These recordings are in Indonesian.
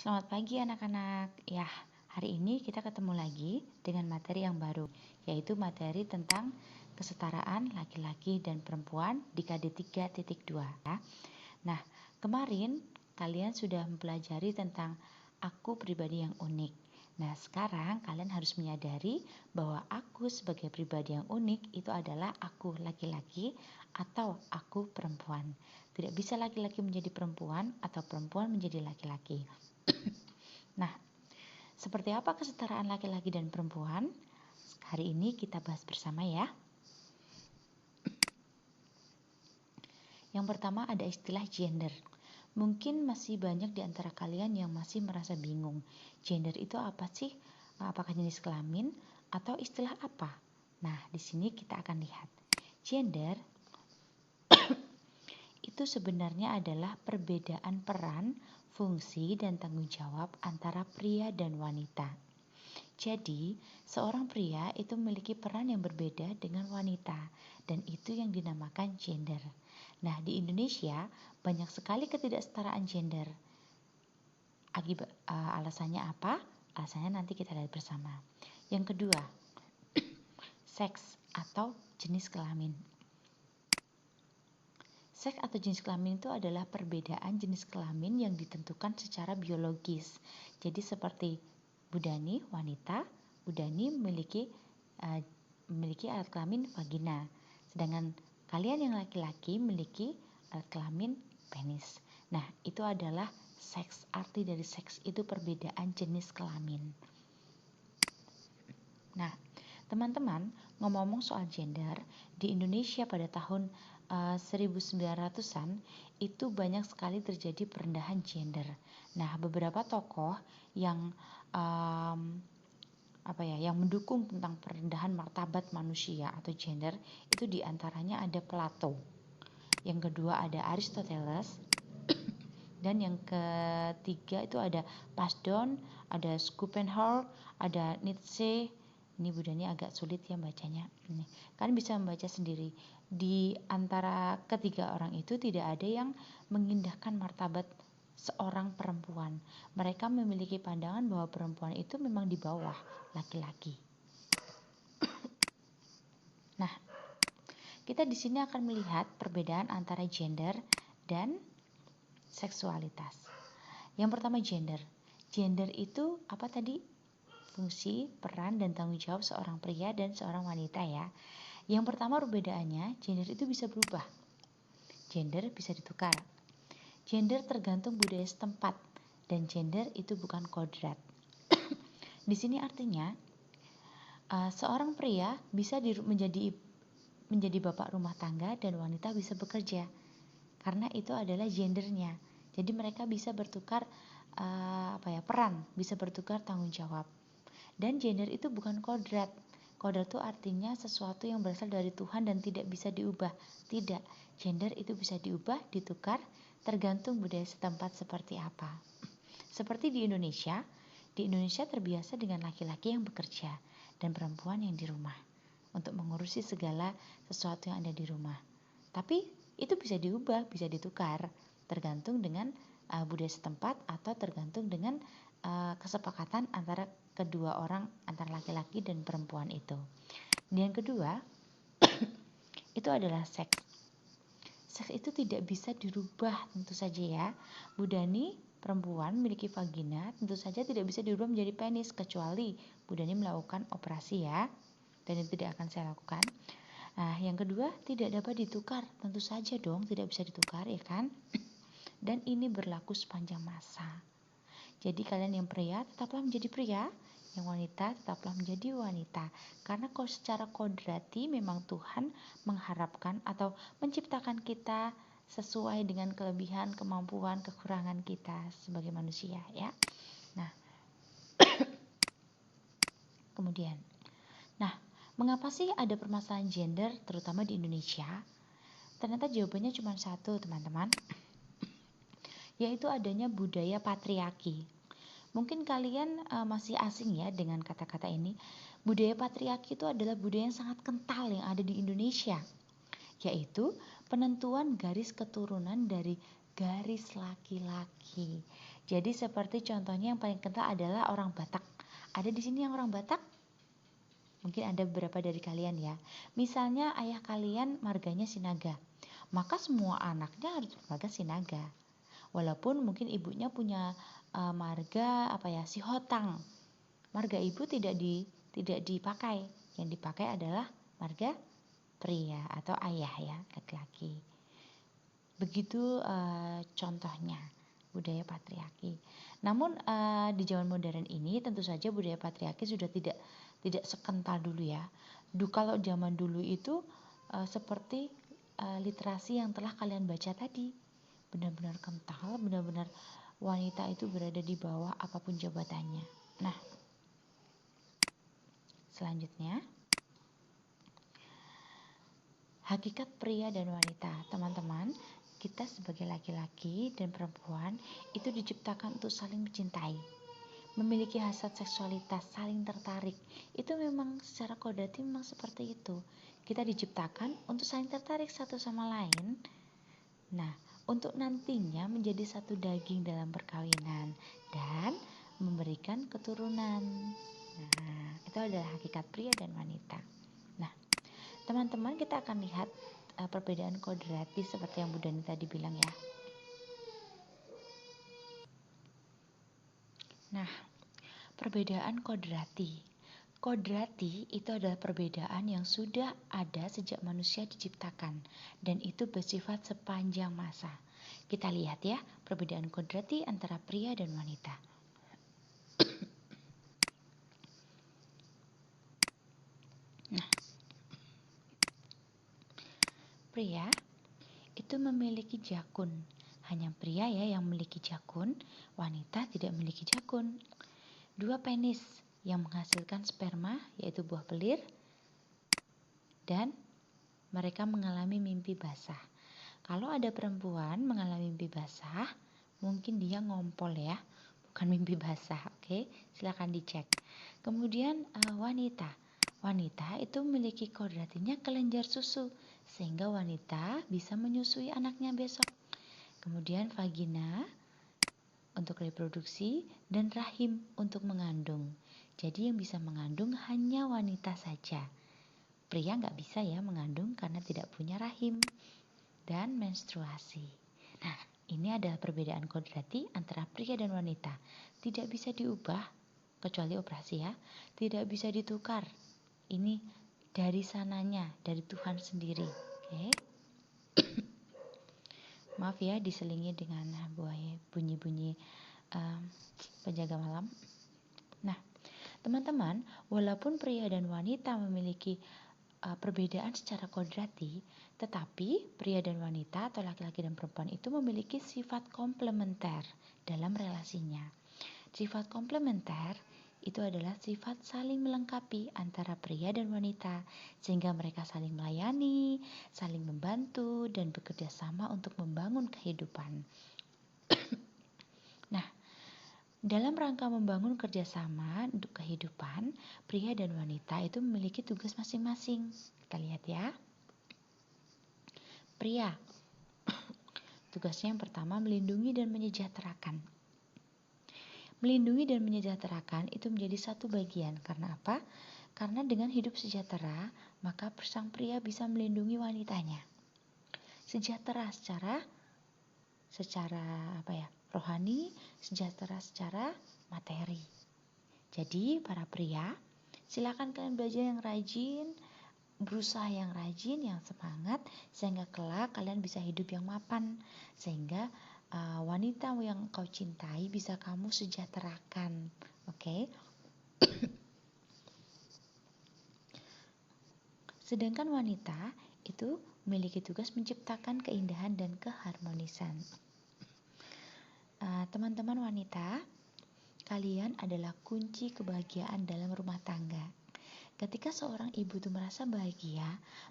Selamat pagi anak-anak. Ya, hari ini kita ketemu lagi dengan materi yang baru, yaitu materi tentang kesetaraan laki-laki dan perempuan di KD 3.2. Nah, kemarin kalian sudah mempelajari tentang aku pribadi yang unik. Nah, sekarang kalian harus menyadari bahwa aku sebagai pribadi yang unik itu adalah aku laki-laki atau aku perempuan. Tidak bisa laki-laki menjadi perempuan atau perempuan menjadi laki-laki. Nah, seperti apa kesetaraan laki-laki dan perempuan? Hari ini kita bahas bersama ya. Yang pertama ada istilah gender. Mungkin masih banyak di antara kalian yang masih merasa bingung. Gender itu apa sih? Apakah jenis kelamin atau istilah apa? Nah, di sini kita akan lihat. Gender itu sebenarnya adalah perbedaan peran, fungsi, dan tanggung jawab antara pria dan wanita. Jadi, seorang pria itu memiliki peran yang berbeda dengan wanita, dan itu yang dinamakan gender. Nah, di Indonesia banyak sekali ketidaksetaraan gender. Alasannya apa? Alasannya nanti kita lihat bersama. Yang kedua, seks atau jenis kelamin. Seks atau jenis kelamin itu adalah perbedaan jenis kelamin yang ditentukan secara biologis. Jadi seperti Bu Dani, wanita, Bu Dani memiliki alat kelamin vagina. Sedangkan kalian yang laki-laki memiliki alat kelamin penis. Nah, itu adalah seks. Arti dari seks itu perbedaan jenis kelamin. Nah, teman-teman, ngomong-ngomong soal gender, di Indonesia pada tahun 1900-an itu banyak sekali terjadi perendahan gender. Nah, beberapa tokoh yang yang mendukung tentang perendahan martabat manusia atau gender itu diantaranya ada Plato. Yang kedua ada Aristoteles. Dan yang ketiga itu ada Pasdon, ada Schopenhauer, ada Nietzsche. Ini budanya agak sulit ya bacanya. Kalian bisa membaca sendiri. Di antara ketiga orang itu tidak ada yang mengindahkan martabat seorang perempuan. Mereka memiliki pandangan bahwa perempuan itu memang di bawah laki-laki. Nah, kita di sini akan melihat perbedaan antara gender dan seksualitas. Yang pertama gender. Gender itu apa tadi? Fungsi, peran, dan tanggung jawab seorang pria dan seorang wanita ya. Yang pertama perbedaannya, gender itu bisa berubah. Gender bisa ditukar. Gender tergantung budaya setempat dan gender itu bukan kodrat. Di sini artinya seorang pria bisa menjadi bapak rumah tangga dan wanita bisa bekerja. Karena itu adalah gendernya. Jadi mereka bisa bertukar peran, bisa bertukar tanggung jawab. Dan gender itu bukan kodrat. Kodrat itu artinya sesuatu yang berasal dari Tuhan dan tidak bisa diubah. Tidak, gender itu bisa diubah, ditukar, tergantung budaya setempat seperti apa. Seperti di Indonesia terbiasa dengan laki-laki yang bekerja dan perempuan yang di rumah untuk mengurusi segala sesuatu yang ada di rumah. Tapi itu bisa diubah, bisa ditukar, tergantung dengan budaya setempat atau tergantung dengan kesepakatan antara kedua orang, antara laki-laki dan perempuan itu. Dan yang kedua, itu adalah seks. Seks itu tidak bisa dirubah tentu saja ya. Bu Dani perempuan memiliki vagina, tentu saja tidak bisa dirubah menjadi penis kecuali Bu Dani melakukan operasi ya. Dan itu tidak akan saya lakukan. Nah, yang kedua tidak dapat ditukar, tentu saja dong tidak bisa ditukar ya kan. Dan ini berlaku sepanjang masa. Jadi kalian yang pria tetaplah menjadi pria, yang wanita tetaplah menjadi wanita. Karena kalau secara kodrati memang Tuhan mengharapkan atau menciptakan kita sesuai dengan kelebihan, kemampuan, kekurangan kita sebagai manusia ya. Nah, kemudian, mengapa sih ada permasalahan gender terutama di Indonesia? Ternyata jawabannya cuma satu teman-teman, yaitu adanya budaya patriarki. Mungkin kalian masih asing ya dengan kata-kata ini. Budaya patriarki itu adalah budaya yang sangat kental yang ada di Indonesia, yaitu penentuan garis keturunan dari garis laki-laki. Jadi seperti contohnya yang paling kental adalah orang Batak. Ada di sini yang orang Batak? Mungkin ada beberapa dari kalian ya. Misalnya ayah kalian marganya Sinaga, maka semua anaknya harus bermarga Sinaga. Walaupun mungkin ibunya punya marga Sihotang. Marga ibu tidak dipakai. Yang dipakai adalah marga pria atau ayah ya, laki-laki. Begitu contohnya budaya patriarki. Namun di zaman modern ini tentu saja budaya patriarki sudah tidak sekental dulu ya. Kalau zaman dulu itu seperti literasi yang telah kalian baca tadi, benar-benar kental, benar-benar wanita itu berada di bawah apapun jabatannya. Nah, selanjutnya hakikat pria dan wanita. Teman-teman, kita sebagai laki-laki dan perempuan itu diciptakan untuk saling mencintai, memiliki hasrat seksualitas, saling tertarik. Itu memang secara kodratnya memang seperti itu. Kita diciptakan untuk saling tertarik satu sama lain. Nah, untuk nantinya menjadi satu daging dalam perkawinan dan memberikan keturunan. Nah, itu adalah hakikat pria dan wanita. Nah, teman-teman, kita akan lihat perbedaan kodrati seperti yang Bu Dani tadi bilang ya. Nah, perbedaan kodrati. Kodrati itu adalah perbedaan yang sudah ada sejak manusia diciptakan dan itu bersifat sepanjang masa. Kita lihat ya perbedaan kodrati antara pria dan wanita. Nah, pria itu memiliki jakun. Hanya pria ya yang memiliki jakun, wanita tidak memiliki jakun. 2 penis yang menghasilkan sperma yaitu buah belir dan mereka mengalami mimpi basah. Kalau ada perempuan mengalami mimpi basah, mungkin dia ngompol ya, bukan mimpi basah. Oke, silakan dicek. Kemudian wanita itu memiliki kodratinya kelenjar susu sehingga wanita bisa menyusui anaknya besok. Kemudian vagina untuk reproduksi dan rahim untuk mengandung. Jadi yang bisa mengandung hanya wanita saja. Pria nggak bisa ya mengandung karena tidak punya rahim. Dan menstruasi. Nah, ini adalah perbedaan kodrati antara pria dan wanita. Tidak bisa diubah kecuali operasi ya. Tidak bisa ditukar. Ini dari sananya, dari Tuhan sendiri. Oke. Maaf ya diselingi dengan bunyi-bunyi penjaga malam. Nah, teman-teman, walaupun pria dan wanita memiliki perbedaan secara kodrati, tetapi pria dan wanita atau laki-laki dan perempuan itu memiliki sifat komplementer dalam relasinya. Sifat komplementer itu adalah sifat saling melengkapi antara pria dan wanita sehingga mereka saling melayani, saling membantu dan bekerja sama untuk membangun kehidupan. Nah, dalam rangka membangun kerjasama untuk kehidupan, pria dan wanita itu memiliki tugas masing-masing. Kita lihat ya. Pria, tugasnya yang pertama melindungi dan menyejahterakan. Melindungi dan menyejahterakan itu menjadi satu bagian. Karena apa? Karena dengan hidup sejahtera, maka sang pria bisa melindungi wanitanya. Sejahtera secara rohani, sejahtera secara materi. Jadi para pria, silakan kalian belajar yang rajin, berusaha yang rajin, yang semangat, sehingga kelak kalian bisa hidup yang mapan, sehingga wanita yang kau cintai bisa kamu sejahterakan. Oke? Sedangkan wanita itu memiliki tugas menciptakan keindahan dan keharmonisan. Teman-teman wanita, kalian adalah kunci kebahagiaan dalam rumah tangga. Ketika seorang ibu itu merasa bahagia,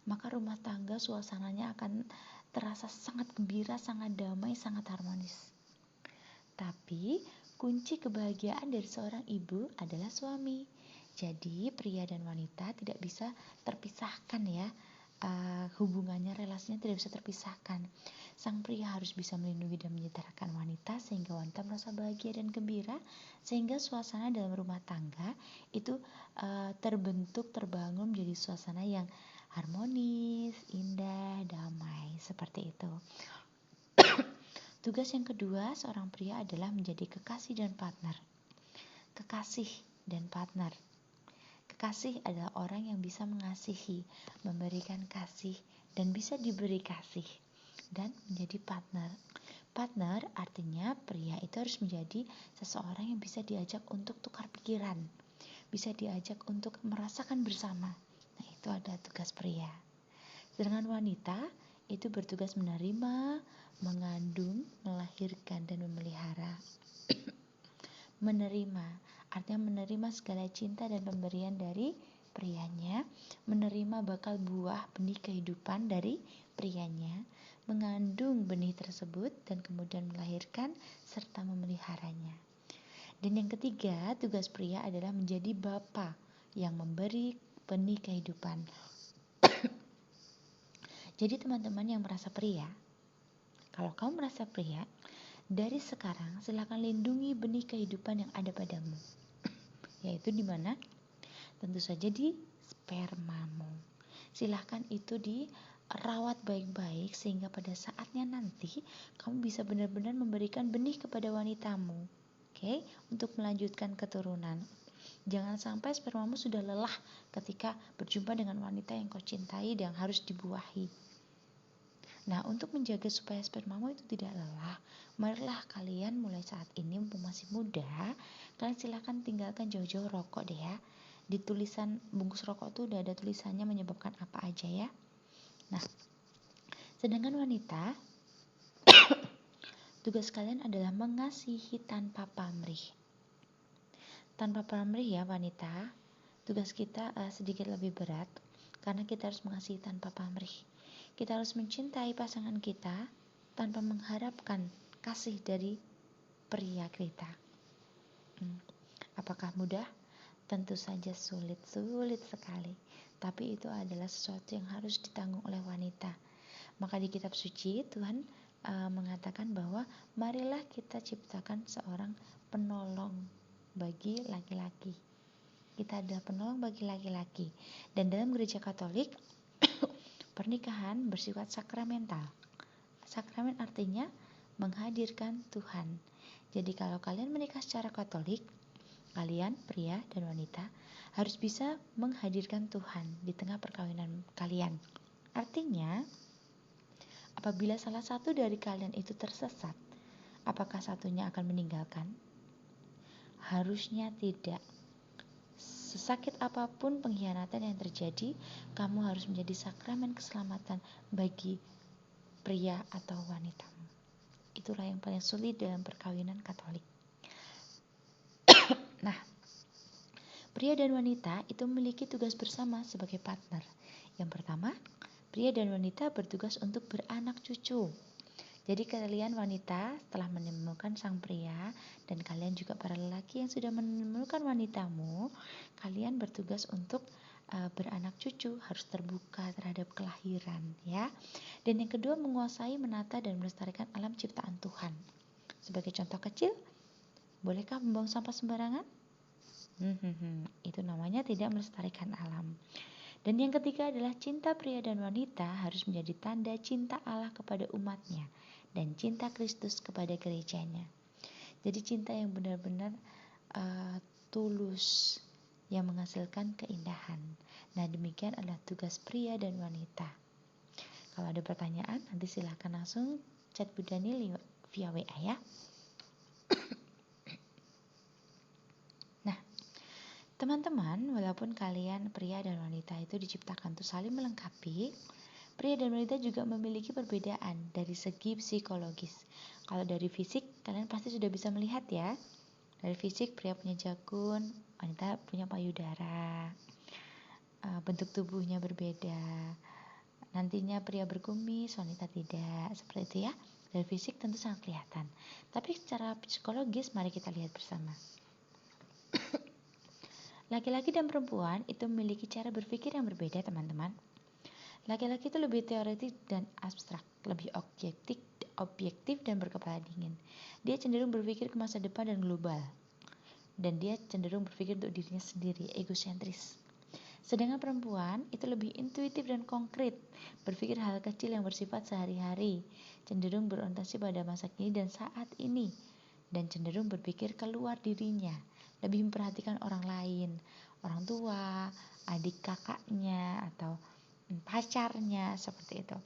maka rumah tangga suasananya akan terasa sangat gembira, sangat damai, sangat harmonis. Tapi kunci kebahagiaan dari seorang ibu adalah suami. Jadi pria dan wanita tidak bisa terpisahkan ya hubungannya, relasinya tidak bisa terpisahkan. Sang pria harus bisa melindungi dan menyejahterakan wanita sehingga wanita merasa bahagia dan gembira, sehingga suasana dalam rumah tangga itu terbentuk, terbangun menjadi suasana yang harmonis, indah, damai, seperti itu. Tugas yang kedua seorang pria adalah menjadi kekasih dan partner. Kekasih dan partner. Kekasih adalah orang yang bisa mengasihi, memberikan kasih, dan bisa diberi kasih, dan menjadi partner. Partner artinya pria itu harus menjadi seseorang yang bisa diajak untuk tukar pikiran, bisa diajak untuk merasakan bersama. Nah, itu ada tugas pria. Sedangkan wanita itu bertugas menerima, mengandung, melahirkan, dan memelihara. Menerima artinya menerima segala cinta dan pemberian dari prianya, menerima bakal buah benih kehidupan dari prianya, mengandung benih tersebut dan kemudian melahirkan serta memeliharanya. Dan yang ketiga, tugas pria adalah menjadi bapa yang memberi benih kehidupan. Jadi teman-teman yang merasa pria, kalau kamu merasa pria, dari sekarang silakan lindungi benih kehidupan yang ada padamu. Yaitu di mana? Tentu saja di spermamu. Silahkan itu dirawat baik-baik sehingga pada saatnya nanti kamu bisa benar-benar memberikan benih kepada wanitamu. Oke, untuk melanjutkan keturunan. Jangan sampai spermamu sudah lelah ketika berjumpa dengan wanita yang kau cintai dan harus dibuahi. Nah, untuk menjaga supaya spermamu itu tidak lelah, marilah kalian mulai saat ini mumpung masih muda, kalian silahkan tinggalkan jauh-jauh rokok deh ya. Di tulisan bungkus rokok tuh udah ada tulisannya menyebabkan apa aja ya. Nah, sedangkan wanita, tugas kalian adalah mengasihi tanpa pamrih. Tanpa pamrih ya wanita, tugas kita sedikit lebih berat karena kita harus mengasihi tanpa pamrih. Kita harus mencintai pasangan kita tanpa mengharapkan kasih dari pria kita. Apakah mudah? Tentu saja sulit sekali. Tapi itu adalah sesuatu yang harus ditanggung oleh wanita. Maka di kitab suci Tuhan mengatakan bahwa marilah kita ciptakan seorang penolong bagi laki-laki. Kita adalah penolong bagi laki-laki. Dan dalam gereja Katolik pernikahan bersifat sakramental. Sakramen artinya menghadirkan Tuhan. Jadi kalau kalian menikah secara Katolik, kalian pria dan wanita harus bisa menghadirkan Tuhan di tengah perkawinan kalian. Artinya, apabila salah satu dari kalian itu tersesat, apakah satunya akan meninggalkan? Harusnya tidak. Sesakit apapun pengkhianatan yang terjadi, kamu harus menjadi sakramen keselamatan bagi pria atau wanitamu. Itulah yang paling sulit dalam perkawinan Katolik. Nah, pria dan wanita itu memiliki tugas bersama sebagai partner. Yang pertama, pria dan wanita bertugas untuk beranak cucu. Jadi kalian wanita setelah menemukan sang pria dan kalian juga para lelaki yang sudah menemukan wanitamu, kalian bertugas untuk beranak cucu, harus terbuka terhadap kelahiran ya. Dan yang kedua, menguasai, menata dan melestarikan alam ciptaan Tuhan. Sebagai contoh kecil, bolehkah membuang sampah sembarangan? Itu namanya tidak melestarikan alam. Dan yang ketiga adalah cinta pria dan wanita harus menjadi tanda cinta Allah kepada umatnya dan cinta Kristus kepada gerejanya. Jadi cinta yang benar-benar tulus, yang menghasilkan keindahan. Nah, demikian adalah tugas pria dan wanita. Kalau ada pertanyaan, nanti silahkan langsung chat Bu Dani via WA ya. Nah, teman-teman, walaupun kalian pria dan wanita itu diciptakan untuk saling melengkapi, pria dan wanita juga memiliki perbedaan dari segi psikologis. Kalau dari fisik, kalian pasti sudah bisa melihat ya. Dari fisik, pria punya jakun, wanita punya payudara. Bentuk tubuhnya berbeda. Nantinya pria berkumis, wanita tidak. Seperti itu ya. Dari fisik tentu sangat kelihatan. Tapi secara psikologis, mari kita lihat bersama. Laki-laki dan perempuan itu memiliki cara berpikir yang berbeda, teman-teman. Laki-laki itu lebih teoretik dan abstrak, lebih objektif dan berkepala dingin. Dia cenderung berpikir ke masa depan dan global. Dan dia cenderung berpikir untuk dirinya sendiri, egosentris. Sedangkan perempuan itu lebih intuitif dan konkret, berpikir hal kecil yang bersifat sehari-hari, cenderung berorientasi pada masa kini dan saat ini, dan cenderung berpikir keluar dirinya, lebih memperhatikan orang lain, orang tua, adik kakaknya, atau pacarnya, seperti itu.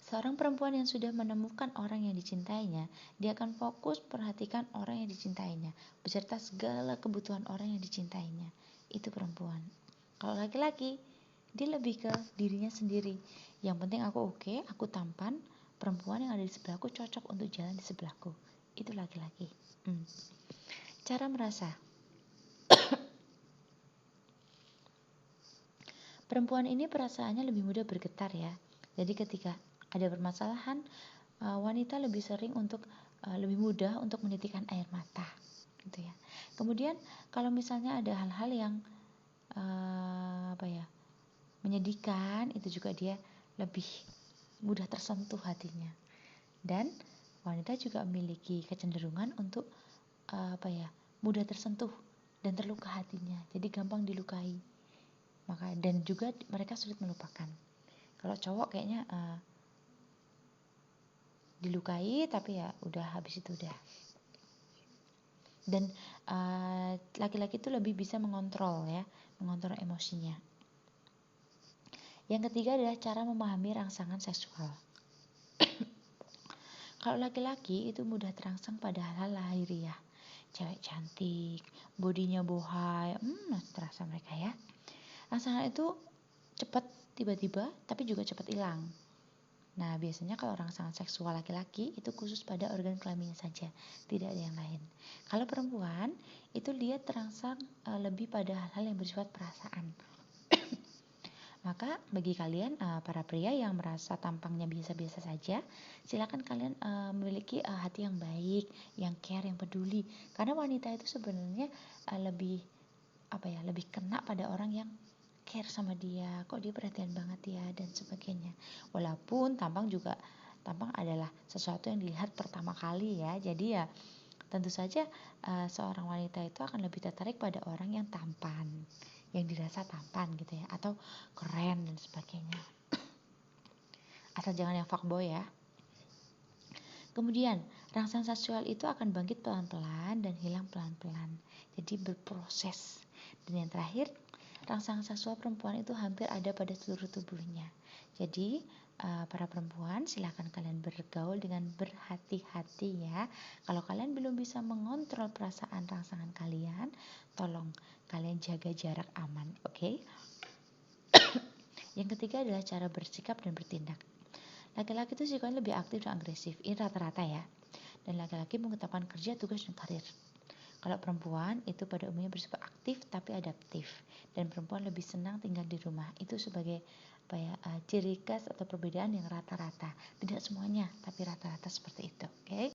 Seorang perempuan yang sudah menemukan orang yang dicintainya, dia akan fokus perhatikan orang yang dicintainya, beserta segala kebutuhan orang yang dicintainya. Itu perempuan. Kalau laki-laki, dia lebih ke dirinya sendiri. Yang penting aku oke, aku tampan, perempuan yang ada di sebelahku cocok untuk jalan di sebelahku. Itu laki-laki. Cara merasa. Perempuan ini perasaannya lebih mudah bergetar ya. Jadi ketika ada permasalahan, wanita lebih sering untuk lebih mudah untuk menitikkan air mata, gitu ya. Kemudian kalau misalnya ada hal-hal yang menyedihkan, itu juga dia lebih mudah tersentuh hatinya. Dan wanita juga memiliki kecenderungan untuk mudah tersentuh dan terluka hatinya. Jadi gampang dilukai. Dan juga mereka sulit melupakan. Kalau cowok kayaknya dilukai tapi ya udah, habis itu udah. Dan laki-laki itu lebih bisa mengontrol emosinya. Yang ketiga adalah cara memahami rangsangan seksual. Kalau laki-laki itu mudah terangsang pada hal-hal lahiriah, cewek cantik, bodinya bohai, terasa mereka ya. Rangsangan itu cepat, tiba-tiba, tapi juga cepat hilang. Nah, biasanya kalau rangsangan seksual laki-laki itu khusus pada organ kelaminnya saja, tidak ada yang lain. Kalau perempuan, itu dia terangsang lebih pada hal-hal yang bersifat perasaan. Maka bagi kalian para pria yang merasa tampangnya biasa-biasa saja, silakan kalian memiliki hati yang baik, yang care, yang peduli. Karena wanita itu sebenarnya lebih kena pada orang yang care sama dia, kok dia perhatian banget ya, dan sebagainya. Walaupun tampang adalah sesuatu yang dilihat pertama kali ya, jadi ya tentu saja seorang wanita itu akan lebih tertarik pada orang yang tampan, yang dirasa tampan gitu ya, atau keren dan sebagainya. Asal jangan yang fuckboy ya. Kemudian rangsangan seksual itu akan bangkit pelan-pelan dan hilang pelan-pelan, jadi berproses. Dan yang terakhir, rangsangan seksual perempuan itu hampir ada pada seluruh tubuhnya. Jadi para perempuan silakan kalian bergaul dengan berhati-hati ya. Kalau kalian belum bisa mengontrol perasaan rangsangan kalian, tolong kalian jaga jarak aman, oke? Yang ketiga adalah cara bersikap dan bertindak. Laki-laki itu sifatnya lebih aktif dan agresif, ini rata-rata ya. Dan laki-laki mengutamakan kerja, tugas, dan karir. Kalau perempuan itu pada umumnya bersifat aktif tapi adaptif, dan perempuan lebih senang tinggal di rumah. Itu sebagai ciri khas atau perbedaan yang rata-rata. Tidak semuanya, tapi rata-rata seperti itu. Oke.